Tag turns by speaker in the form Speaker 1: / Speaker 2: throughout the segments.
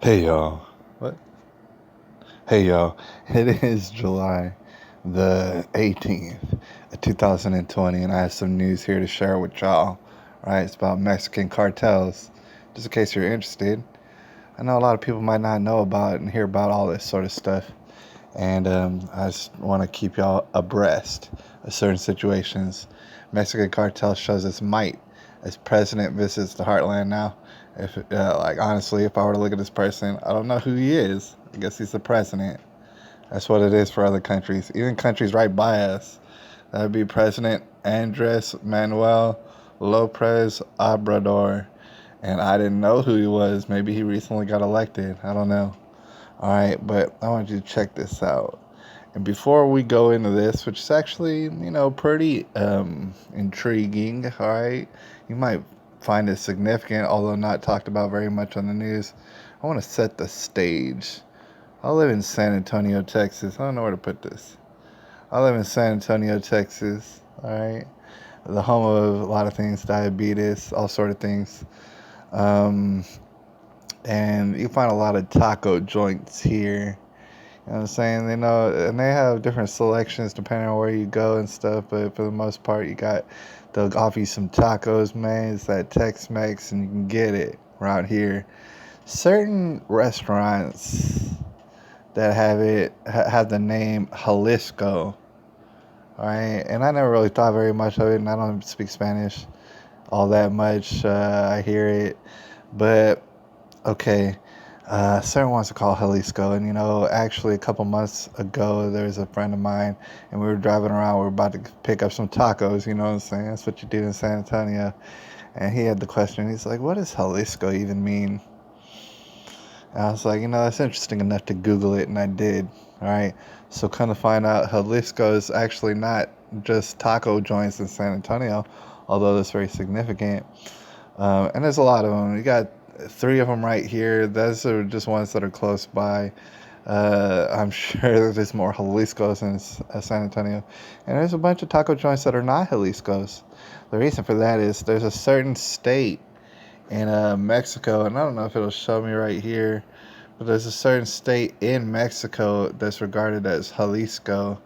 Speaker 1: Hey y'all. What? Hey y'all. It is July the 18th, 2020, and I have some news here to share with y'all. Right? It's about Mexican cartels. Just in case you're interested. I know a lot of people might not know about and hear about all this sort of stuff. And I just want to keep y'all abreast of certain situations. Mexican cartel shows its might as president visits the heartland now. If like honestly, if I were to look at this person, I don't know who he is. I guess he's the president. That's what it is for other countries, even countries right by us. That would be President Andres Manuel Lopez Obrador, and I didn't know who he was. Maybe he recently got elected. I don't know. All right, but I want you to check this out. And before we go into this, which is actually, pretty intriguing, all right, you might find it significant, although not talked about very much on the news. I want to set the stage. I live in San Antonio, Texas. I don't know where to put this. I live in San Antonio, Texas, all right, the home of a lot of things, diabetes, all sort of things. Um, and you find a lot of taco joints here. You know what I'm saying? They know, and they have different selections depending on where you go and stuff. But for the most part, they'll offer you some tacos, man. It's that Tex-Mex, and you can get it around here. Certain restaurants that have the name Jalisco. All right, and I never really thought very much of it, and I don't speak Spanish all that much. I hear it, but okay. Certain ones are called Jalisco, and actually a couple months ago, there was a friend of mine, and we were driving around. We were about to pick up some tacos. You know what I'm saying? That's what you do in San Antonio. And he had the question. He's like, "What does Jalisco even mean?" And I was like, that's interesting enough to Google it, and I did. All right. So kind of find out Jalisco is actually not just taco joints in San Antonio, although that's very significant. And there's a lot of them. You got three of them right here. Those are just ones that are close by. I'm sure there's more Jalisco's in San Antonio. And there's a bunch of taco joints that are not Jalisco's. The reason for that is there's a certain state in Mexico, and I don't know if it'll show me right here, but there's a certain state in Mexico that's regarded as Jalisco.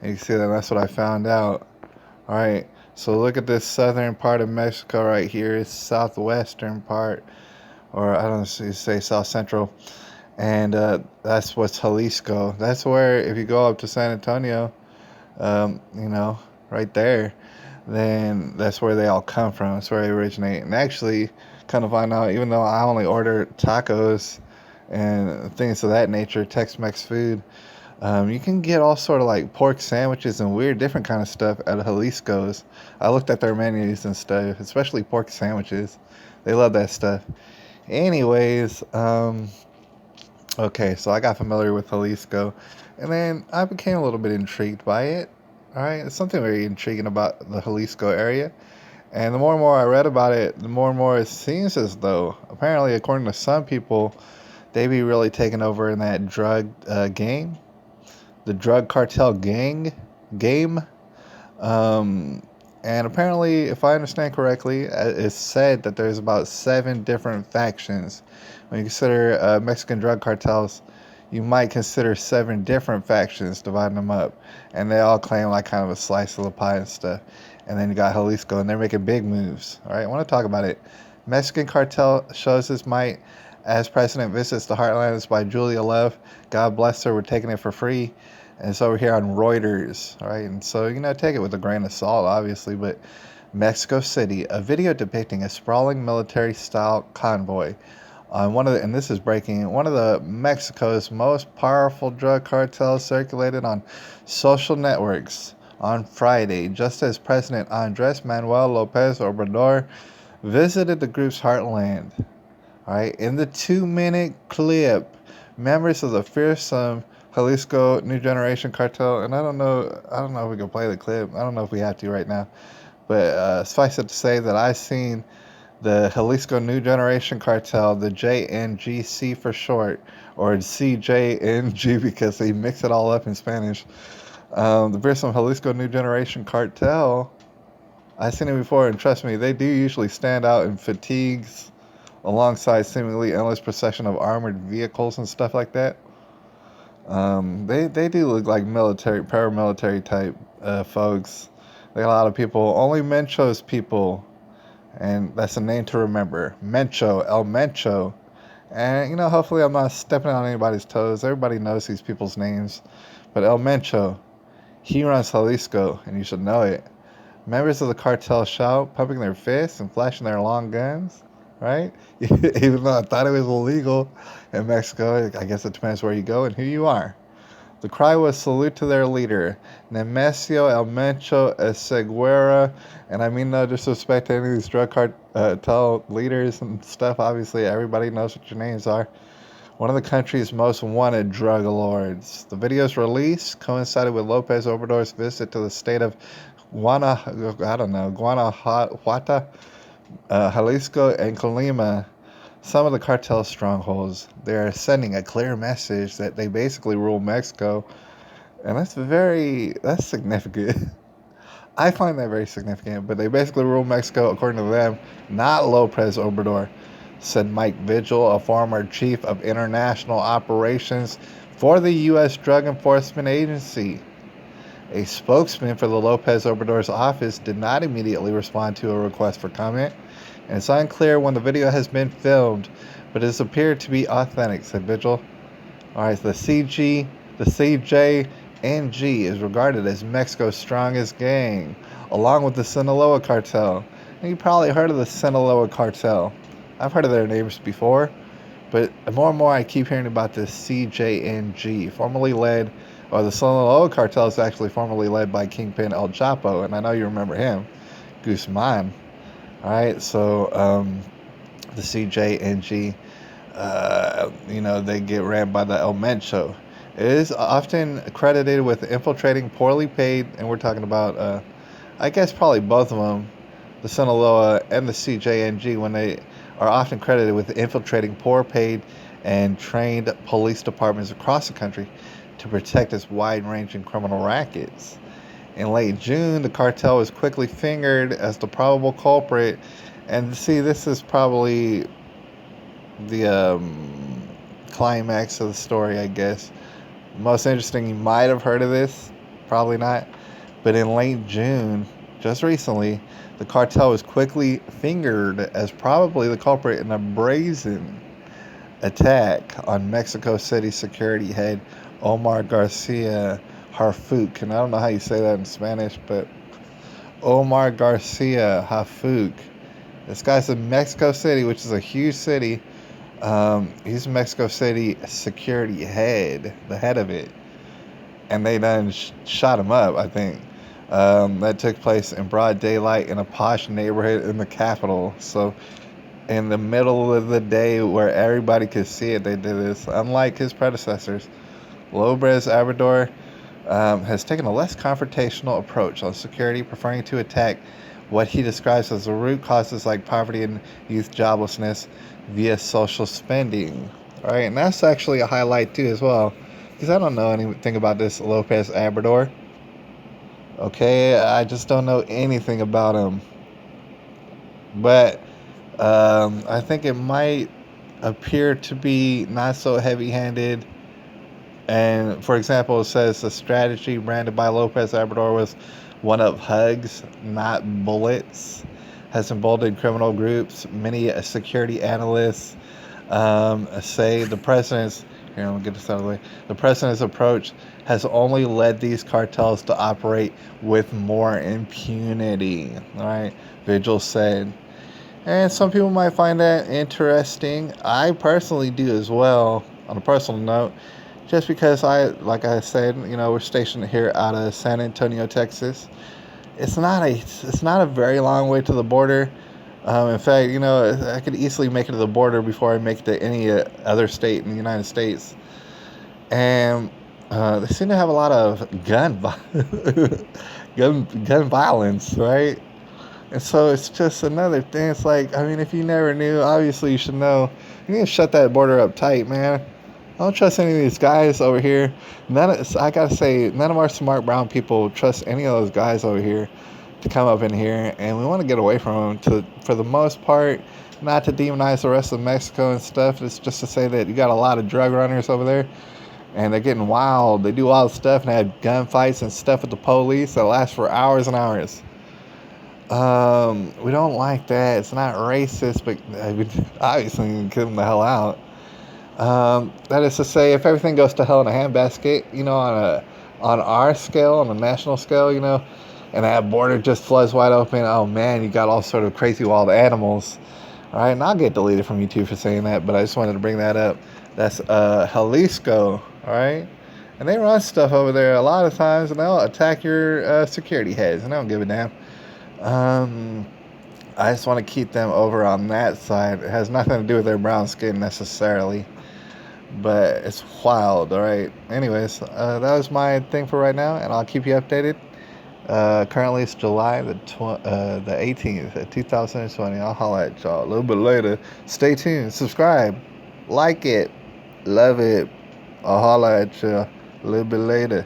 Speaker 1: And you see that that's what I found out. All right. So look at this southern part of Mexico right here. It's southwestern part, or I don't know, say south central, and that's what's Jalisco. That's where if you go up to San Antonio, right there, then that's where they all come from. That's where they originate. And actually, kind of find out, even though I only order tacos and things of that nature, Tex-Mex food, you can get all sort of like pork sandwiches and weird different kind of stuff at Jalisco's. I looked at their menus and stuff, especially pork sandwiches. They love that stuff. Anyways, okay, so I got familiar with Jalisco, and then I became a little bit intrigued by it. All right, it's something very intriguing about the Jalisco area. And the more and more I read about it, the more and more it seems as though, apparently, according to some people, they be really taking over in that drug game, the drug cartel game. Um, and apparently, if I understand correctly, it's said that there's about 7 different factions. When you consider Mexican drug cartels, you might consider 7 different factions, dividing them up, and they all claim like kind of a slice of the pie and stuff. And then you got Jalisco, and they're making big moves. All right, I want to talk about it. Mexican cartel shows its might as president visits the heartland. It's by Julia Love. God bless her. We're taking it for free. And it's over here on Reuters, all right? And so, take it with a grain of salt, obviously, but Mexico City, a video depicting a sprawling military-style convoy on and this is breaking, one of the Mexico's most powerful drug cartels circulated on social networks on Friday, just as President Andres Manuel Lopez Obrador visited the group's heartland. All right, in the 2-minute clip, members of the fearsome Jalisco New Generation Cartel, and I don't know if we can play the clip. I don't know if we have to right now, but suffice it to say that I've seen the Jalisco New Generation Cartel, the JNGC for short, or CJNG because they mix it all up in Spanish. The fearsome Jalisco New Generation Cartel, I've seen it before, and trust me, they do usually stand out in fatigues, alongside seemingly endless procession of armored vehicles and stuff like that. They do look like military, paramilitary type folks. They got a lot of people. Only Mencho's people, and that's a name to remember. Mencho, El Mencho. And, hopefully I'm not stepping on anybody's toes. Everybody knows these people's names. But El Mencho, he runs Jalisco, and you should know it. Members of the cartel shout, pumping their fists and flashing their long guns, right? Even though I thought it was illegal in Mexico, I guess it depends where you go and who you are. The cry was salute to their leader, Nemesio El Mencho Eseguera, and I mean no disrespect to any of these drug cartel leaders and stuff. Obviously, everybody knows what your names are. One of the country's most wanted drug lords. The video's release coincided with Lopez Obrador's visit to the state of Guanajuato, Jalisco, and Colima, some of the cartel strongholds. They're sending a clear message that they basically rule Mexico, and that's significant. I find that very significant, but they basically rule Mexico according to them, not Lopez Obrador, said Mike Vigil, a former chief of international operations for the U.S. Drug Enforcement Agency. A spokesman for the Lopez Obrador's office did not immediately respond to a request for comment, and it's unclear when the video has been filmed, but it has appeared to be authentic, said Vigil. Alright, the CJNG is regarded as Mexico's strongest gang, along with the Sinaloa cartel. And you probably heard of the Sinaloa cartel. I've heard of their names before, but more and more I keep hearing about the CJNG, the Sinaloa cartel is actually formerly led by Kingpin El Chapo, and I know you remember him, Guzman. All right, so the CJNG, they get ran by the El Mencho. It is often credited with infiltrating poorly paid, and we're talking about, I guess probably both of them, the Sinaloa and the CJNG, when they are often credited with infiltrating poor paid and trained police departments across the country to protect its wide-ranging criminal rackets. In late June, the cartel was quickly fingered as the probable culprit, and see, this is probably the climax of the story, I guess. Most interesting, you might have heard of this, probably not, but in late June, just recently, the cartel was quickly fingered as probably the culprit in a brazen attack on Mexico City security head Omar Garcia Harfuch. And I don't know how you say that in Spanish, but Omar Garcia Harfuch. This guy's in Mexico City, which is a huge city. He's Mexico City security head, the head of it. And they done shot him up, I think. That took place in broad daylight in a posh neighborhood in the capital. So in the middle of the day where everybody could see it, they did this. Unlike his predecessors, Lopez Obrador has taken a less confrontational approach on security, preferring to attack what he describes as the root causes like poverty and youth joblessness via social spending. All right, and that's actually a highlight too as well, because I don't know anything about this Lopez Obrador. Okay, I just don't know anything about him. But I think it might appear to be not so heavy-handed. And, for example, it says the strategy branded by Lopez Obrador was one of hugs, not bullets, has emboldened criminal groups. Many security analysts say the president's the president's approach has only led these cartels to operate with more impunity. All right, Vigil said. And some people might find that interesting. I personally do as well, on a personal note, just because like I said, we're stationed here out of San Antonio, Texas. It's not a very long way to the border. In fact, I could easily make it to the border before I make it to any other state in the United States. And they seem to have a lot of gun violence, right? And so it's just another thing. It's like, if you never knew, obviously you should know. You need to shut that border up tight, man. I don't trust any of these guys over here. I gotta say, none of our smart brown people trust any of those guys over here. to come up in here, and we want to get away from them. For the most part, not to demonize the rest of Mexico and stuff. It's just to say that you got a lot of drug runners over there, and they're getting wild. They do wild stuff and they have gunfights and stuff with the police that last for hours and hours. We don't like that. It's not racist, but obviously we can kill them the hell out. That is to say, if everything goes to hell in a handbasket, on our scale, on a national scale, and that border just floods wide open, oh man, you got all sort of crazy wild animals. All right, and I'll get deleted from YouTube for saying that, but I just wanted to bring that up. That's Jalisco, all right? And they run stuff over there a lot of times, and they'll attack your security heads, and they don't give a damn. I just want to keep them over on that side. It has nothing to do with their brown skin necessarily, but it's wild, all right? Anyways, that was my thing for right now, and I'll keep you updated. Currently it's July the 18th, 2020. I'll holla at y'all a little bit later. Stay tuned, subscribe, like it, love it. I'll holla at you a little bit later.